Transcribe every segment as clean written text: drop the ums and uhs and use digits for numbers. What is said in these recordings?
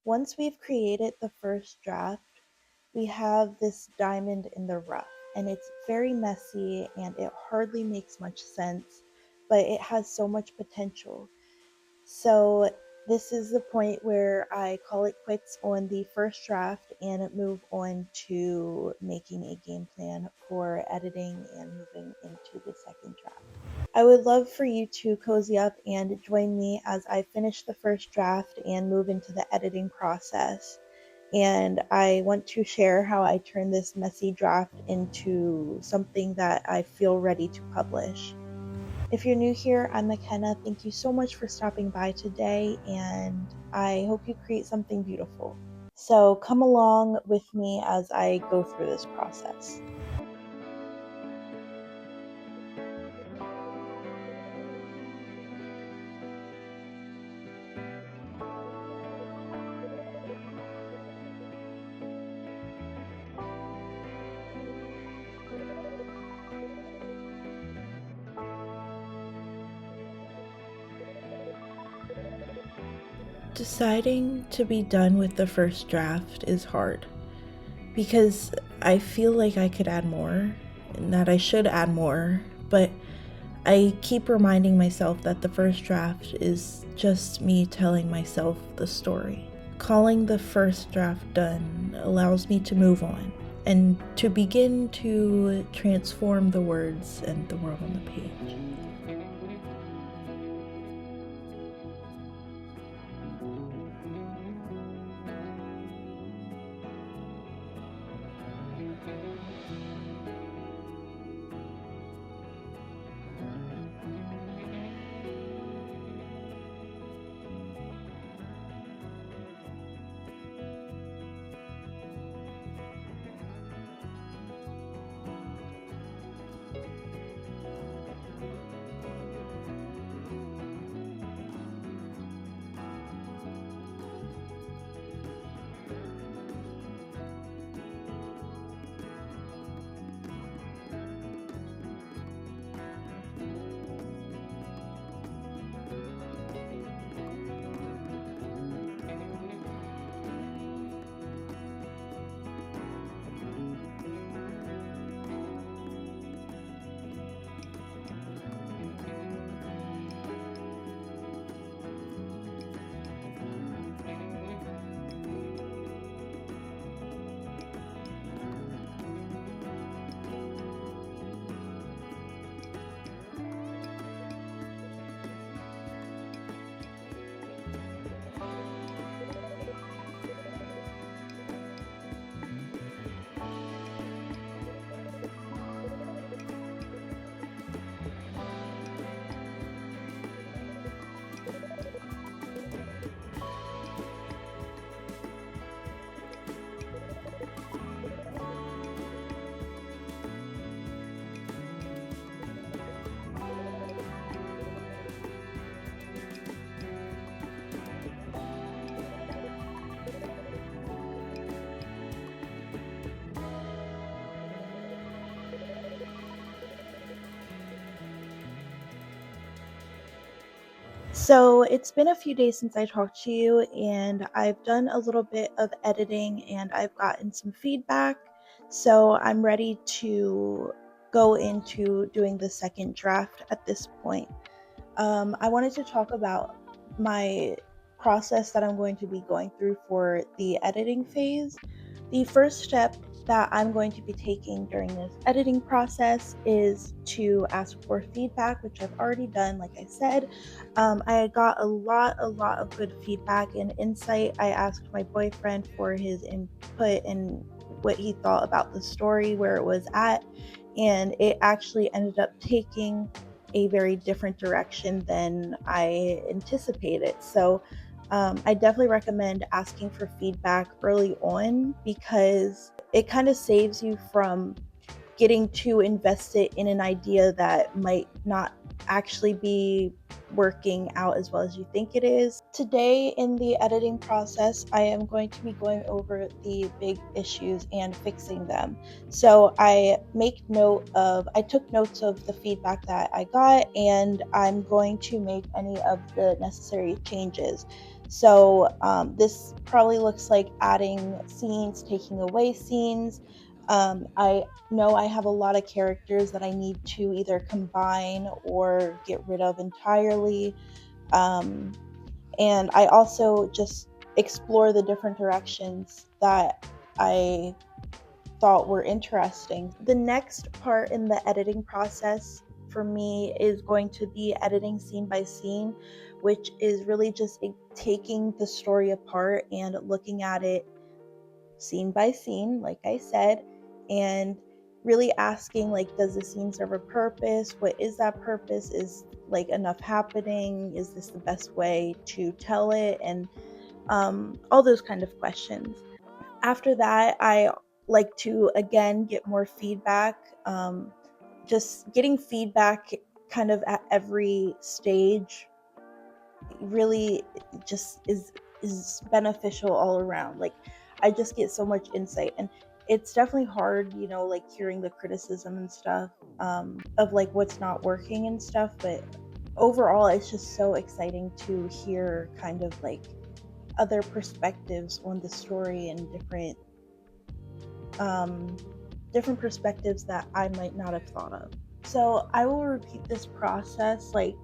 Once we've created the first draft, we have this diamond in the rough, and it's very messy and it hardly makes much sense, but it has so much potential. So, this is the point where I call it quits on the first draft and move on to making a game plan for editing and moving into the second draft. I would love for you to cozy up and join me as I finish the first draft and move into the editing process. And I want to share how I turn this messy draft into something that I feel ready to publish. If you're new here, I'm McKenna. Thank you so much for stopping by today, and I hope you create something beautiful. So come along with me as I go through this process. Deciding to be done with the first draft is hard because I feel like I could add more and that I should add more, but I keep reminding myself that the first draft is just me telling myself the story. Calling the first draft done allows me to move on and to begin to transform the words and the world on the page. So it's been a few days since I talked to you, and I've done a little bit of editing and I've gotten some feedback. So I'm ready to go into doing the second draft at this point. I wanted to talk about my process that I'm going to be going through for the editing phase. The first step that I'm going to be taking during this editing process is to ask for feedback, which I've already done, like I said. I got a lot of good feedback and insight. I asked my boyfriend for his input and what he thought about the story, where it was at, and it actually ended up taking a very different direction than I anticipated. So I definitely recommend asking for feedback early on because it kind of saves you from getting too invested in an idea that might not actually be working out as well as you think it is. Today in the editing process, I am going to be going over the big issues and fixing them. So I took notes of the feedback that I got, and I'm going to make any of the necessary changes. So this probably looks like adding scenes, taking away scenes. I know I have a lot of characters that I need to either combine or get rid of entirely. Um, and I also just explore the different directions that I thought were interesting. The next part in the editing process for me is going to be editing scene by scene, which is really just taking the story apart and looking at it scene by scene, like I said, and really asking, like, does the scene serve a purpose? What is that purpose? Is like enough happening? Is this the best way to tell it? And all those kind of questions. After that, I like to again get more feedback. Just getting feedback kind of at every stage really just is beneficial all around. Like, I just get so much insight, and it's definitely hard, like hearing the criticism and stuff, of like what's not working and stuff. But overall, it's just so exciting to hear kind of like other perspectives on the story and um, different perspectives that I might not have thought of. So I will repeat this process like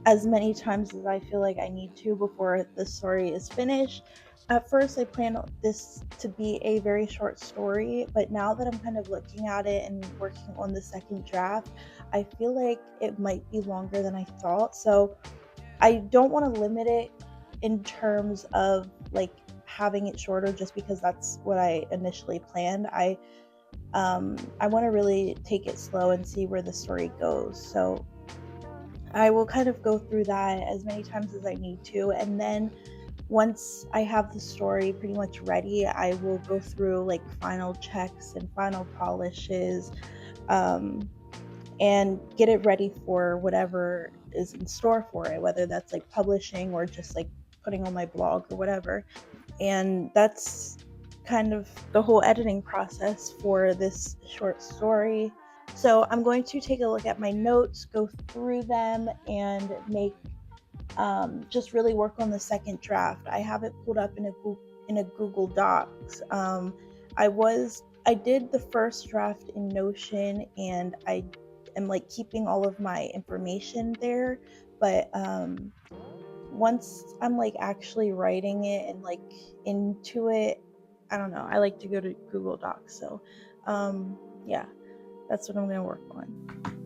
as many times as I feel like I need to before the story is finished. At first, I planned this to be a very short story, but now that I'm kind of looking at it and working on the second draft, I feel like it might be longer than I thought. So I don't want to limit it in terms of like having it shorter just because that's what I initially planned. I want to really take it slow and see where the story goes. So I will kind of go through that as many times as I need to, and then once I have the story pretty much ready, I will go through like final checks and final polishes, um, and get it ready for whatever is in store for it, whether that's like publishing or just like putting on my blog or whatever. And that's kind of the whole editing process for this short story. So I'm going to take a look at my notes, go through them, and make just really work on the second draft. I have it pulled up in a Google Docs. I did the first draft in Notion, and I am like keeping all of my information there. But once I'm like actually writing it and like into it, I don't know. I like to go to Google Docs. So yeah, that's what I'm gonna work on.